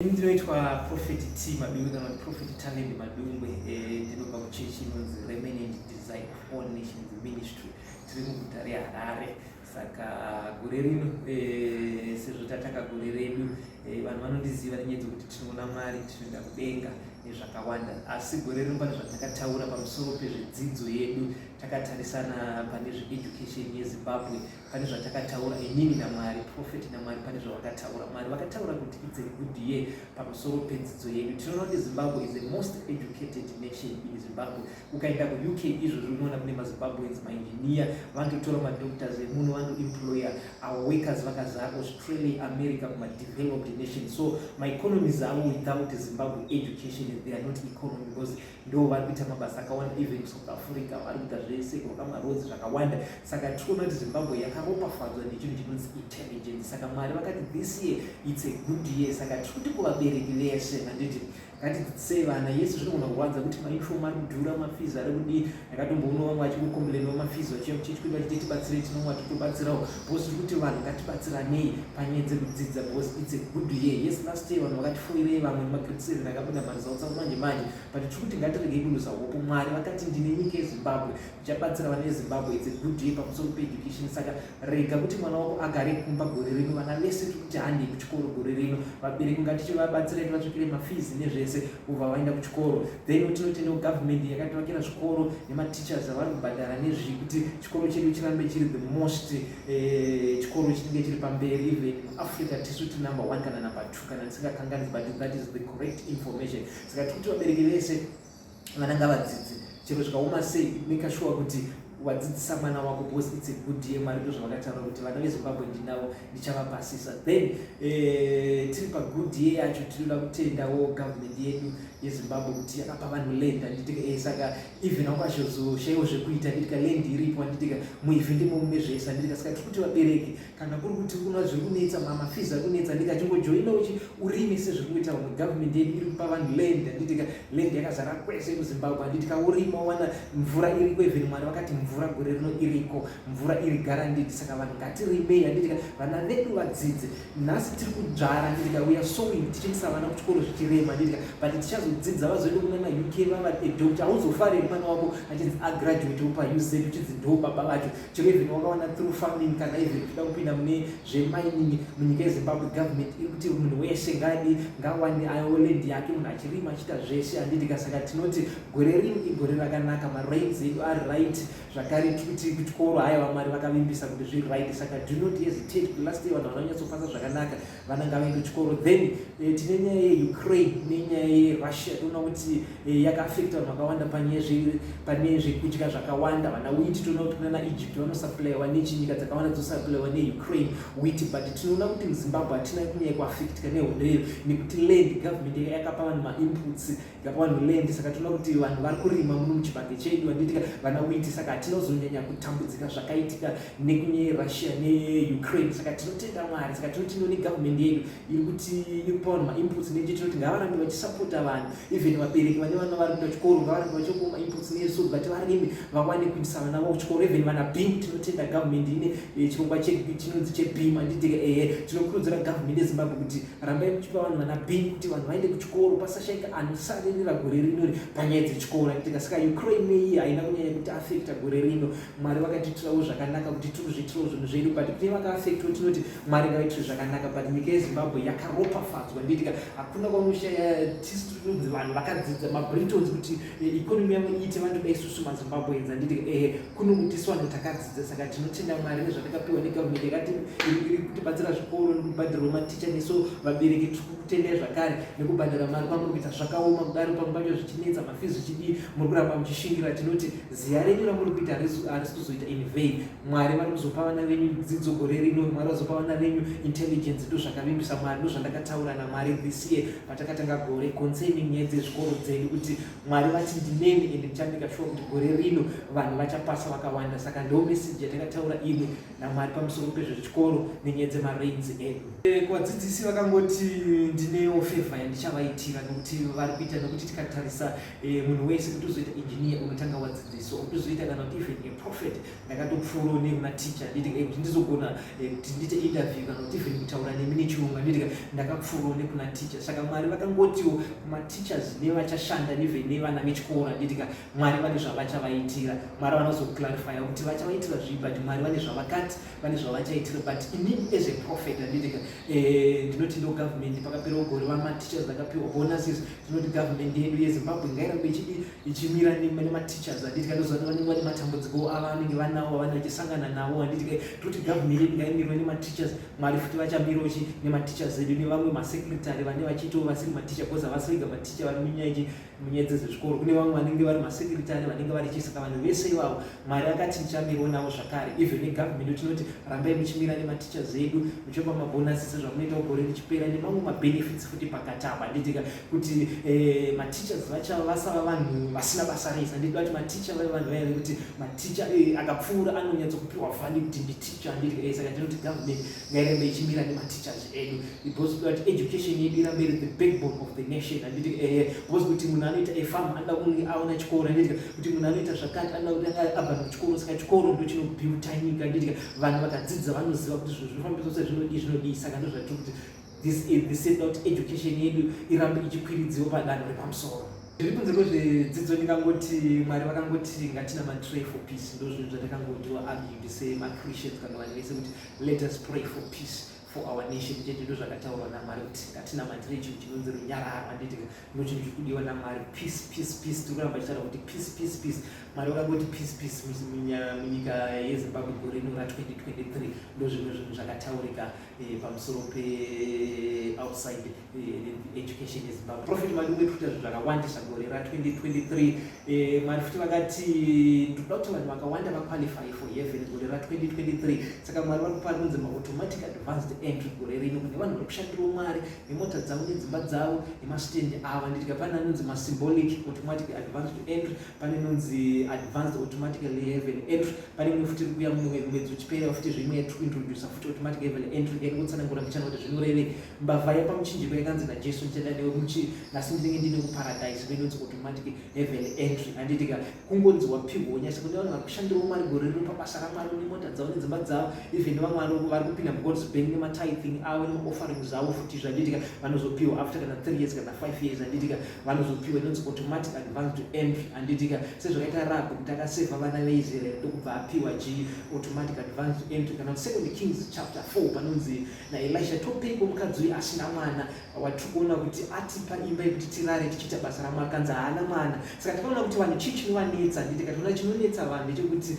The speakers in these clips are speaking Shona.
Ndinoitwa Prophet Madungwe kana Prophet Madungwe ndinobva kuchechi inonzi Remnant Design of All Nations Ministry tiri muguta reHarare. Saka gore rino sezvo tataka gore redu vanhu vanondiziva nenyaya dzekuti tinoona Mwari tinoenda kudenga nezvakawanda, asi gore rino pane zvatakataura pamusoro pezvedzidzo yedu. Takatarisana pane zveeducation yeZimbabwe, pane zvatakataura inini naMwari, Prophet naMwari, pane zvavakataura. Mwari vakataura kuti it's a good year pamusoro pedzidzo yedu. Tinoona kuti Zimbabwe is the most educated nation in Zimbabwe. Ukaenda kuUK izvozvo unoona kune maZimbabweans, maengineer, vandotora madoctors emuno, vandoemploya our workers vakazara Australia, America, kuma-developed nation. So my economies avo without Zimbabwe education, they are not economy, because ndo vari kuita mabasa akawanda, even South Africa vari kuita zvese kwakamarodzi zvakawanda. Saka tinoona kuti Zimbabwe yakaropafadzwa nechinhu chinonzi intelligence. Saka Mwari vakati this year it's a good year. Saka tiri kuti kuvabereki vese manditi ngatidzidzisei vana. Yesu zvinogona kurwadza kuti mainifomu ari kudhura, mafizi ari kudii. Ndakatomboona vamwe vachikukombelerwa mafizi vachichikwira chiti tibatsirei, tinomwa titobatsirawo. Bhosi tiri kuti vanhu ngatibatsiranei panyaya dzekudzidza, bhosi it's a good year. Yes, last year vanhu vakatifoirei, vamwe macriticism akabuda mari dzautsa manje manje, but tiri kuti ngatiregei kudusa hopo. Mwari vakati ndine nyika yeZimbabwe, ndichabatsira vana veZimbabwe, it's a good year pamusoro peeducation. Saka rega kuti mwana wako agare kumba gore rino. Vana vese tiri kuti handei kuchikoro gore rino. Vabereki ngatichivabatsirei vatsvakire mafizi nezvese kubva vaenda kuchikoro. Then tinotendewo government yakativakira zvikoro nematichers avari kubhadhara nezvii kuti chikoro chedu chirambe chiri the most chikoro chinenge chiri pamberi. Even muAfrica tisu ti number 1 kana number 2 kana tisingakanganisi, but that is the correct information. Saka tiri kuti vabereki vese vana ngavadzidze chero zvikaoma sei, make sure kuti wadzidzisa mwana wako, because it's a good year. Mwari ndo zvavakataura kuti vana veZimbabwe ndinavo ndichavapasisa. Then tiri pagood year yacho tinoda kutendawo government yedu yeZimbabwe kuti yakapa vanhu land. Handitika saka even aukazozoshayiwa zvekuita, handitika land iripo, handitika muivhi ndimo mune zvese, handitika. Saka tiri kuti vabereki kana kuri kuti kuna zviri kunetsa, mafizi ari kunetsa, handika chingojoinawo urime sezviri kuita vamwe. Government yedu iri kupa vanhu land, handitika land yakazara kwese muZimbabwe, handitika urima wana mvura iriko. Even Mwari vakati mvura gore rino iriko, mvura iri guaranteed. Saka vanhu ngatirimei, handitika vana vedu vadzidze. Nhasi tiri kudzvara, handitika we are sowing, tichiendesa vana kuchikoro zvichirema, handitika, but tichazodzidza vazoenda kuna maUK vava edoctor. Hauzofariri mwana wako achinzi agraduate paUZ uchinzi ndo baba vacho. Chero even wakawana through farming kana even kuda kupinda mune zvemining munyika yeZimbabwe, government iri kuti munhu wese ngawane ayo land yake, munhu achirima achiita zvese, handitika. Saka tinoti gore rino igore rakanaka, marains edu ari right. Zvakare kuti kuchikoro haya vaMwari vakavimbisa kuti zviri right. Saka do not hesitate kuti last year vanhu vanonyatsopasa zvakanaka, vana ngavaende kuchikoro. Then tine nyaya yeUkraine nenyaya yeRussia. Toona kuti yakaafekta vanhu vakawanda pane zvekudya zvakawanda. Vana wheat toona kuti kuna naEgypt vanosupplywa nechinyika dzakawanda dzosupplywa neUkraine wheat, but tinoona kuti muZimbabwe hatina kunyanya kuafektika nehondo nekuti land government yakapa vanhu mainputs, yakapa vanhu land. Saka tinoona kuti vanhu vari kurima muno muchibage chedu, handitika vana wheat. Saka hatinozonyanya kutambudzika zvakaitika nekunyaya yeRussia neUkraine. Saka tinotenda Mwari. Saka tinoti government yedu iri kuti iri kupa vanhu mainputs neche. Tinoti ngavarambe vachisapota vanhu, even vabereki vane vana vari kuenda kuchikoro ngavarambe vachipa mainputs nesu kuti varime vawane kuendesa vana vavo kuchikoro. Even vana BEAM tinotenda government ine chirongwa chinonzi cheBEAM, handitika tinokurudzira government yeZimbabwe kuti rambai muchipa vanhu vana BEAM kuti vanhu vaende kuchikoro, pasashayika anosarerera gore rinori panyaya dzechikoro, handitika. Saka Ukraine iyi haina kunyanya kuti afekta gore rino. Mwari vakatitirawo zvakanaka kuti tirikuzvitirawo zvinhu zvedu, but kune vakaafektawo tinoti Mwari ngaitire zvakanaka. But nyika yeZimbabwe yakaropafadzwa, handitika. Hakuna kwaunoshaya tisu tinonzi vanhu vakadzidza maBritons kuti ikonomi yavo iite vandoda isusu maZimbabweans, handitika. Kuno kuti isu vanhu takadzidza. Saka tinotenda Mwari nezvatakapiwa negovernment yakati iri kutibatsira zvikoro nekubhadhirawo maticha, nesu vabereki tiri kutendai zvakare nekubhadhara mari kwamuri kuita zvakaoma kudaro pamwe pacho zvichinetsa, mafizi zvichidii, muri kuramba muchishingira. Tinoti ziya renyu ramuri kuita harisi kuzoita in vain. Mwari vari kuzopa vana venyu dzidzo gore rino, Mwari vazopa vana venyu intelligence. Ndo zvakavimbisa Mwari, ndo zvandakataura naMwari this year patakatanga gore concerning nyaya dzezvikoro dzedu, kuti Mwari vati ndineni ende ndichameka sure kuti gore rino vanhu vachapasa vakawanda. Saka ndo message yatakataura ine naMwari pamusoro pezvechikoro nenyaya dzemarains edu. Kuvadzidzisi vakangoti ndinewo favor yandichavaitira nokuti vari kuita nokuti tikatarisa munhu wese kuti uzoita engineer unotanga wadzidziswa, kuti uzoita kana kuti even a prophet ndakatopfuurawo nematicha nditi kuti ndizogona kuti ndiite interview kana kuti even kutaura nemi nechirungu nditi ndakapfuurawo nekuna ticha. Saka Mwari vakangotiwo kumatichers nevachashanda even nevana vechikora nditi Mwari vane zvavachavaitira. Mwari vanozoclarifya kuti vachavaitira zvii, but Mwari vane zvavakati, vane zvavachaitira. But inini as a prophet nditi ndinoti ndo government pakapera ugore vamatichers vakapiwa bonuses. Tinoti government yedu yeZimbabwe ngairambe ichimira nematichers anditi ndozvati vanenge vane matambudziko avanenge vanawo vanenge vachisangana nawo anditi toti government yedu ngaimirwe nematichers. Mwari futi vachamirawo nematichers edu nevamwe masecretary vane vachitowo vasiri maticha because havasi vega maticha vari munyaya dzezvikoro. Kune vamwe vanenge vari masecretary vanenge vari saka vanhu vese ivavo Mwari akati tichamirawo navo zvakare. Even negovernment tinoti rambai muchimira nematichers edu muchipa mabonuses sezvamunoita ugore richipera nemamwe mabenefits futi pakatamba nditika kuti matichers vasava vanhu vasina basa rese. Ndida kuti maticha vave vanhu vaya kuti maticha akapfuura anonyatsokupiwa vhani kuti nditicha nditi saka tinoti government ngairambe ichimira nematichers edu because kuti education yedu irambe iri the backbone of the nation anditi because kuti munhu anoita efarm anoda kunge aona chikoro nditi kuti munhu anoita zvakati anoda kuti abva kuchikoro. Saka chikoro ndo chinobuilda nyika nditi vanhu vakadzidza vanoziva kuti zvinhu zvinofambiswa sezvinodii. Saka ndozvati kuti this is not education yedu irambe ichikwiridziwa padanho repamusoro. Zviri kunze kwezvedzidzo ndingangoti Mwari vakangoti ngatina matray for peace. Ndo zvinhu zvandakangotiwa argued semachristians kana vanhu vese kuti let us pray for peace for our nation. Chete ndo zvakataurwa naMwari kuti ngatina matray chinhu chinonzi runyararo anditi ndo chinhu chikudiwa naMwari. Peace peace peace. Tiri kuramba tichitaura kuti peace peace peace. Mwari vakangoti peace peace munyika yeZimbabwe gore rino ra2023 ndo zvimwe zvinhu zvakataurika pamusoro pe outside education yeZimbabwe. Prophet Madungwe kuita zvinhu zvakawandisa gore ra2023. Mwari futi vakati ndoda kuti vanhu vakawanda vaqualify for heaven gore ra2023. Saka Mwari vari kupa kunzi automatic advanced entry gore rino kune vanhu vari kushandirawo Mwari nemota dzavo nedzimba dzavo nemasitendi avo nditika pane anonzi masymbolic automatic advanced entry, pane anonzi advanced automatically heaven entry, pane imwe futi kuya mwedzi uchipera futi zvimwe yatikuintroduce futi automatic heaven entry yakutsanangura mbichana kuti zvinorevei. Mbavha yapamichinjiro yakanzi naJesu ndichadanewo nasi ndinenge ndine kuparadise inonzi automatic heaven entry handitika kungonzi wapihwa nyasha kune vanhu vari kushandirawo Mwari gore rino pabasa raMwari nemota dzavo nedzimba dzavo even nevamwe vari kupinda muGod's bank nematithing avo nemaofferings avo futi zvanditika vanozopiwa after kana 3 years kana 5 years handitika vanozopiwa inonzi automatic advanced entry handitika sezvakaita Rahabhi kuti akaseva vana veIsraeri ndokubva apiwa automatic advanced entry. Kana 2 Kings chapter 4 panonzi naElisha topeiko mukadzi uyu asina mwana watikuona kuti atipa imba yekuti tirare tichiita basa raMwari kanzi haana mwana. Saka takaona kuti vanhu chii chinovanetsa nditika tinoona chinonetsa vanhu ndechekuti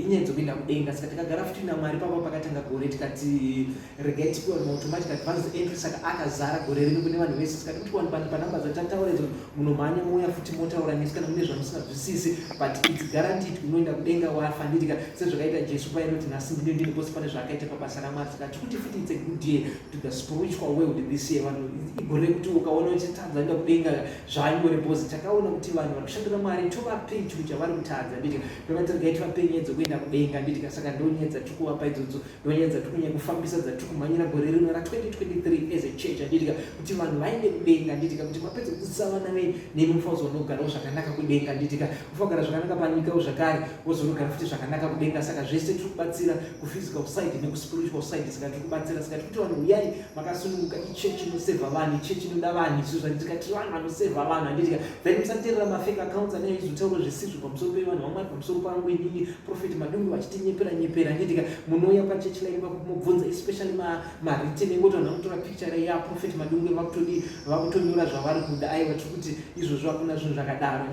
inyaya dzokuenda kudenga. Saka takagara futi naMwari papa pakatanga gore tikati regai tipiwa automatic advanced entry. Saka akazara gore rino kune vanhu vese. Saka kuti vanhu panhamba dzatataura idzi munomhanya mouya futi motaura nesu kana mune zvamusingazwisisi but it's guaranteed unoenda kudenga wafa nditika sezvakaita Jesu painoti nhasi ndini because pane zvakaita pabasa raMwari. Saka tikuti futi it's a good year to the spiritual world this year. Vanhu igore rekuti ukaona uchitadza enda kudenga zvanyore because takaona kuti vanhu vari kushandira Mwari tovapei chinhu chavari kutadza nditika tokati regai tivapei nyaya dzokuenda kudenga nditika. Saka ndo nyaya dzatikuvapa idzodzo ndo nyaya dzatikunyanya kufambisa dzatikumhanyira gore rino ra2023 as a church nditika kuti vanhu vaende kudenga nditika kuti mapedza kudzidzisa vana venyu nemi mufanozonogarawo zvakanaka kudenga nditika ufagara zvakanaka panyikawo zvakare wozonogara futi zvakanaka kudenga. Saka zvese tiri kubatsira kuphysical side nekuspiritual side. Saka tiri kubatsira saka tikuti vanhu uyai makasununguka ichechi inosevha vanhu ichechi inoda vanhu isu zvanditika tiri vanhu vanosevha vanhu handitika then musateerera mafake accounts anaizotaura zvisizvo pamusoro pevanhu vamwari pamusoro pangu inini Prophet Madungwe vachitinyepera nyepera handitika munouya pachechi laini vakumubvunza especially mariten engoti vanhu vakutora picture ya Prophet Madungwe vakutonyora zvavari kuda aiwa tiri kuti izvozvo hakuna zvinhu zvakadaro.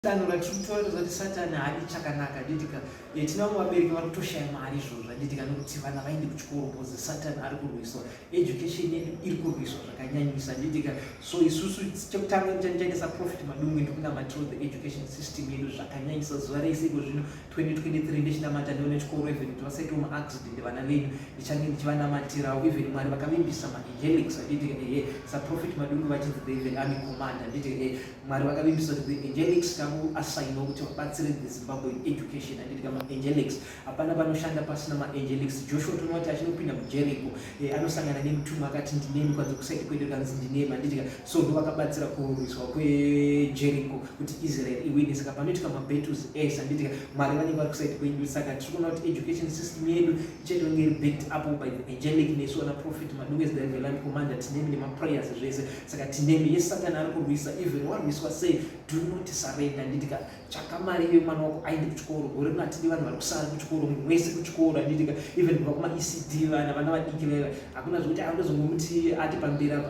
danho ratinotaura kuti Satani haadi chakanaka nditika tina vamwe vabereki vari kutoshaya mari izvozvo handitika nokuti vana vaende kuchikoro because Satani ari kurwiswa, education yedu iri kurwiswa zvakanyanyisa nditika. So isusu chekutanga ndichaendesa Prophet Madungwe ndikunamatira the education system yedu zvakanyanyisa zuva rese iko zvino 2023 ndichinamata ndione chikoro even kuti vasaita accident vana venyu ndichange ndichivanamatirawo even Mwari vakavimbisa maangelics handitika saProphet Madungwe vachinzi the even army commander handitika Mwari vakavimbisa kuti the angelics asainwa kuti vabatsire the Zimbabwean education handitika maangelics hapana panoshanda pasina maangelics. Joshua tonoona kuti achinopinda muJericho anosangana nemutumwa akati ndinemi kwanze kusaiti kwedu kanzi ndinemi handitika. So ndo vakabatsira kurwiswa kweJericho kuti Israel iwine. Saka panoitika mabattles ese handitika Mwari vanenge vari kusaiti kwedu. Saka tiri kuona kuti education system yedu ichatonge iri backed up by the angelic nesu ana Prophet Madungwe as the revelant commander tinemi nemaprayers zvese. Saka tinemi yeSatani ari kurwisa even warwiswa sei do not surrender handitika. Tsvaka mari iwe mwana wako aende kuchikoro. Gore rino hatidi vanhu vari kusara kuchikoro mwese kuchikoro handitika even kubva kuma-ECD vana vadiki veva hakuna zvokuti andozongomuti ati pamberi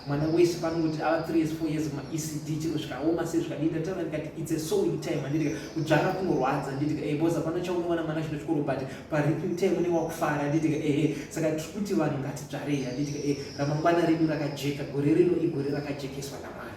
mwana wese panoti ava 3 years 4 years kuma-ECD chero zvikaoma sei zvikadii ndataura ndikati it's a sowing time handitika. Kudzvara kunorwadza handitika because hapana chaunowana mwana chino chikoro but pareaping time une wakufara handitika saka tiri kuti vanhu ngatidzvarei handitika ramangwana redu rakajeka gore rino igore rakajekeswa naMwari.